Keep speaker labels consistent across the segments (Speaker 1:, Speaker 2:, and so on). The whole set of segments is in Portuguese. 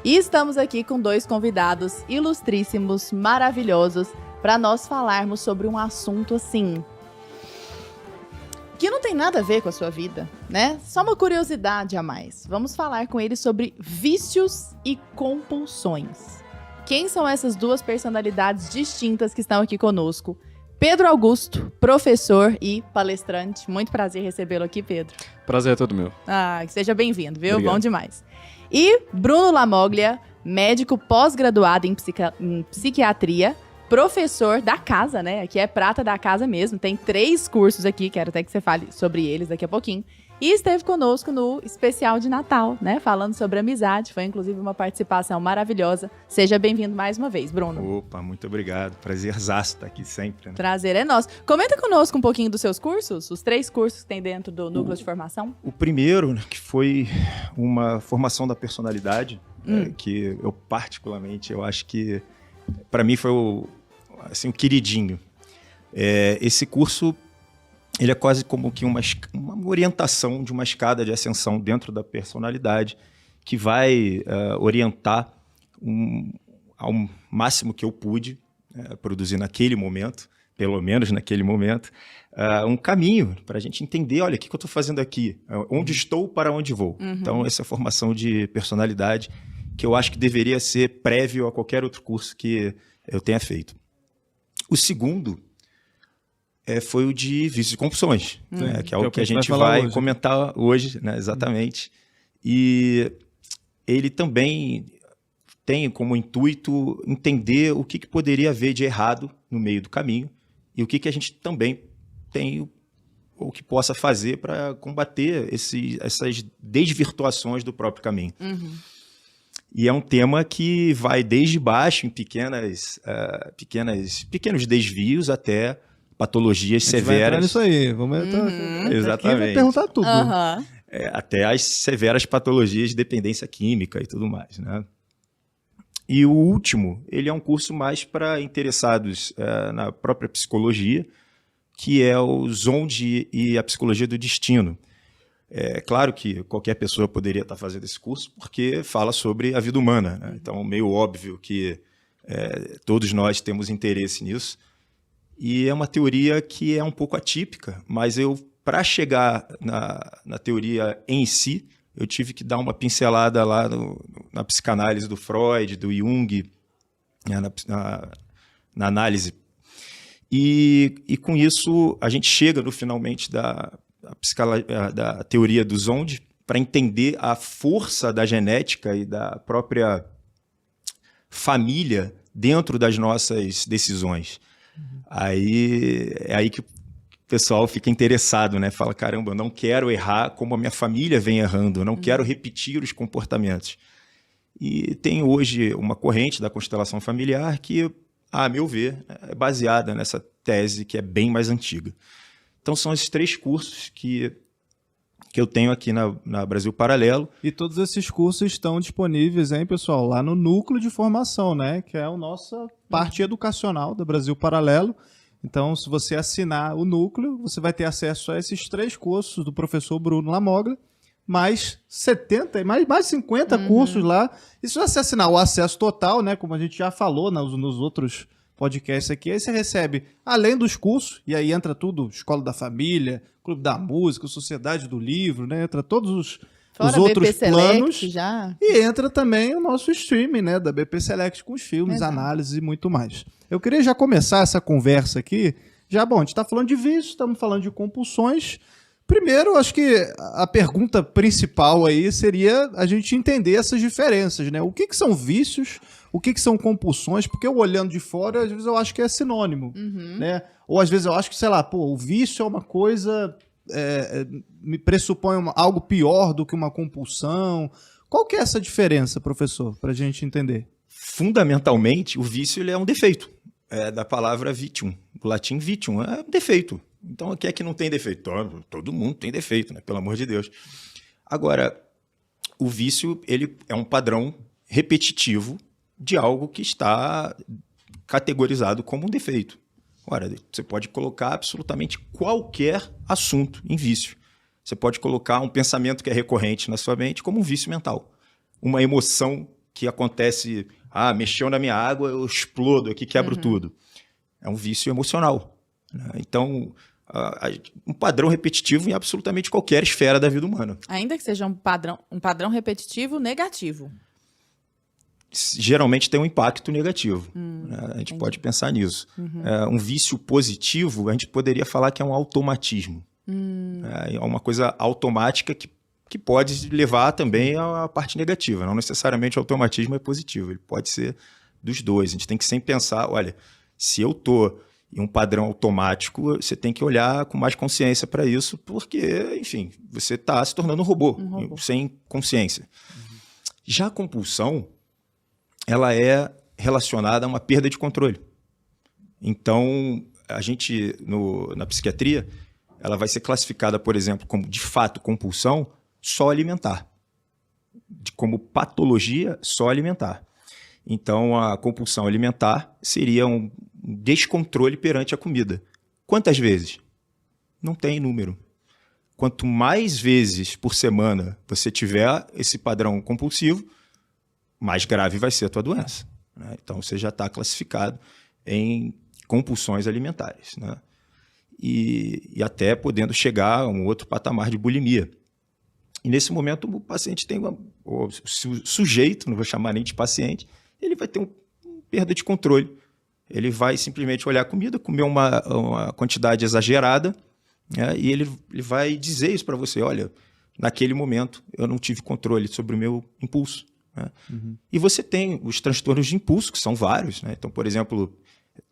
Speaker 1: E estamos aqui com dois convidados ilustríssimos, maravilhosos, para nós falarmos sobre um assunto assim que não tem nada a ver com a sua vida, né? Só uma curiosidade a mais. Vamos falar com eles sobre vícios e compulsões. Quem são essas duas personalidades distintas que estão aqui conosco? Pedro Augusto, professor e palestrante. Muito prazer recebê-lo aqui, Pedro.
Speaker 2: Prazer é todo meu.
Speaker 1: Seja bem-vindo, viu?
Speaker 2: Obrigado.
Speaker 1: Bom demais. E Bruno Lamoglia, médico pós-graduado em psiquiatria, professor da casa, né? Aqui é prata da casa mesmo. Tem 3 cursos aqui, quero até que você fale sobre eles daqui a pouquinho. E esteve conosco no especial de Natal, né? Falando sobre amizade. Foi, inclusive, uma participação maravilhosa. Seja bem-vindo mais uma vez, Bruno.
Speaker 3: Opa, muito obrigado. Prazerzaço estar aqui sempre. Né?
Speaker 1: Prazer é nosso. Comenta conosco um pouquinho dos seus cursos, os 3 cursos que tem dentro do núcleo de formação.
Speaker 3: O primeiro, que foi uma formação da personalidade, que eu particularmente, eu acho que, para mim, foi o queridinho. Esse curso... ele é quase como que uma orientação de uma escada de ascensão dentro da personalidade que vai orientar ao máximo que eu pude produzir naquele momento, pelo menos naquele momento, um caminho para a gente entender, olha, o que eu estou fazendo aqui? Onde estou, para onde vou? Então, essa formação de personalidade que eu acho que deveria ser prévio a qualquer outro curso que eu tenha feito. O segundo... foi o de vícios e compulsões, né, que é o que a gente vai comentar hoje, né, exatamente. E ele também tem como intuito entender o que poderia haver de errado no meio do caminho e o que a gente também tem ou que possa fazer para combater essas desvirtuações do próprio caminho. E é um tema que vai desde baixo, em pequenos desvios, até patologias severas.
Speaker 2: Vai entrar nisso aí, vamos entrar.
Speaker 3: Exatamente.
Speaker 2: Aqui vai perguntar tudo.
Speaker 3: Até as severas patologias de dependência química e tudo mais, né? E o último, ele é um curso mais para interessados na própria psicologia, que é o Zonde e a Psicologia do Destino. É claro que qualquer pessoa poderia estar fazendo esse curso porque fala sobre a vida humana, né? Então, meio óbvio que todos nós temos interesse nisso. E é uma teoria que é um pouco atípica, mas para chegar na teoria em si, eu tive que dar uma pincelada lá na psicanálise do Freud, do Jung, na análise. E com isso, a gente chega finalmente da teoria do Zonde para entender a força da genética e da própria família dentro das nossas decisões. É aí que o pessoal fica interessado, né? Fala, caramba, eu não quero errar como a minha família vem errando, eu não quero repetir os comportamentos. E tem hoje uma corrente da constelação familiar que, a meu ver, é baseada nessa tese que é bem mais antiga. Então são esses 3 cursos que eu tenho aqui na Brasil Paralelo.
Speaker 2: E todos esses cursos estão disponíveis, hein, pessoal, lá no núcleo de formação, né? Que é a nossa parte educacional da Brasil Paralelo. Então, se você assinar o núcleo, você vai ter acesso a esses 3 cursos do professor Bruno Lamoglia, mais 50 cursos lá. E se você assinar o acesso total, né? Como a gente já falou nos outros podcasts aqui, aí você recebe, além dos cursos, e aí entra tudo, Escola da Família, Clube da Música, Sociedade do Livro, né? Entra todos os outros planos. Já. E entra também o nosso streaming, né? Da BP Select com os filmes, análises e muito mais. Eu queria já começar essa conversa aqui. A gente está falando de vício, estamos falando de compulsões. Primeiro, acho que a pergunta principal aí seria a gente entender essas diferenças, né? O que são vícios, o que são compulsões, porque eu olhando de fora, às vezes eu acho que é sinônimo, né? Ou às vezes eu acho que, sei lá, o vício é uma coisa, me pressupõe algo pior do que uma compulsão. Qual que é essa diferença, professor, para a gente entender?
Speaker 3: Fundamentalmente, o vício ele é um defeito, da palavra vitium, do latim vitium, é um defeito. Então, o que é que não tem defeito? Todo mundo tem defeito, né? Pelo amor de Deus. Agora, o vício ele é um padrão repetitivo de algo que está categorizado como um defeito. Ora, você pode colocar absolutamente qualquer assunto em vício. Você pode colocar um pensamento que é recorrente na sua mente como um vício mental. Uma emoção que acontece, mexeu na minha água, eu explodo aqui, quebro tudo. É um vício emocional, né? Então, um padrão repetitivo em absolutamente qualquer esfera da vida humana.
Speaker 1: Ainda que seja um padrão repetitivo negativo.
Speaker 3: Geralmente tem um impacto negativo, né? A gente pode pensar nisso. Um vício positivo, a gente poderia falar que é um automatismo. É uma coisa automática que pode levar também à parte negativa. Não necessariamente o automatismo é positivo, ele pode ser dos dois. A gente tem que sempre pensar, olha, se eu estou em um padrão automático, você tem que olhar com mais consciência para isso, porque, enfim, você está se tornando um robô, sem consciência. Já a compulsão, ela é relacionada a uma perda de controle. Então, a gente, na psiquiatria, ela vai ser classificada, por exemplo, como, de fato, compulsão só alimentar. Como patologia só alimentar. Então, a compulsão alimentar seria um descontrole perante a comida. Quantas vezes? Não tem número. Quanto mais vezes por semana você tiver esse padrão compulsivo, mais grave vai ser a tua doença, né? Então, você já está classificado em compulsões alimentares, né? E até podendo chegar a um outro patamar de bulimia. E nesse momento o paciente tem o sujeito, não vou chamar nem de paciente, ele vai ter uma perda de controle. Ele vai simplesmente olhar a comida, comer uma quantidade exagerada, né? E ele vai dizer isso para você, olha, naquele momento eu não tive controle sobre o meu impulso, né? E você tem os transtornos de impulso, que são vários, né? Então, por exemplo,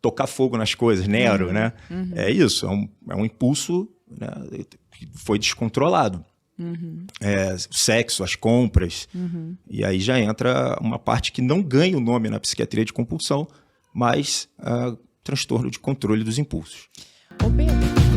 Speaker 3: tocar fogo nas coisas, Nero, né? É isso, é um impulso, né, que foi descontrolado. O sexo, as compras, e aí já entra uma parte que não ganha o nome na psiquiatria de compulsão, mas transtorno de controle dos impulsos.
Speaker 1: Ô Pedro,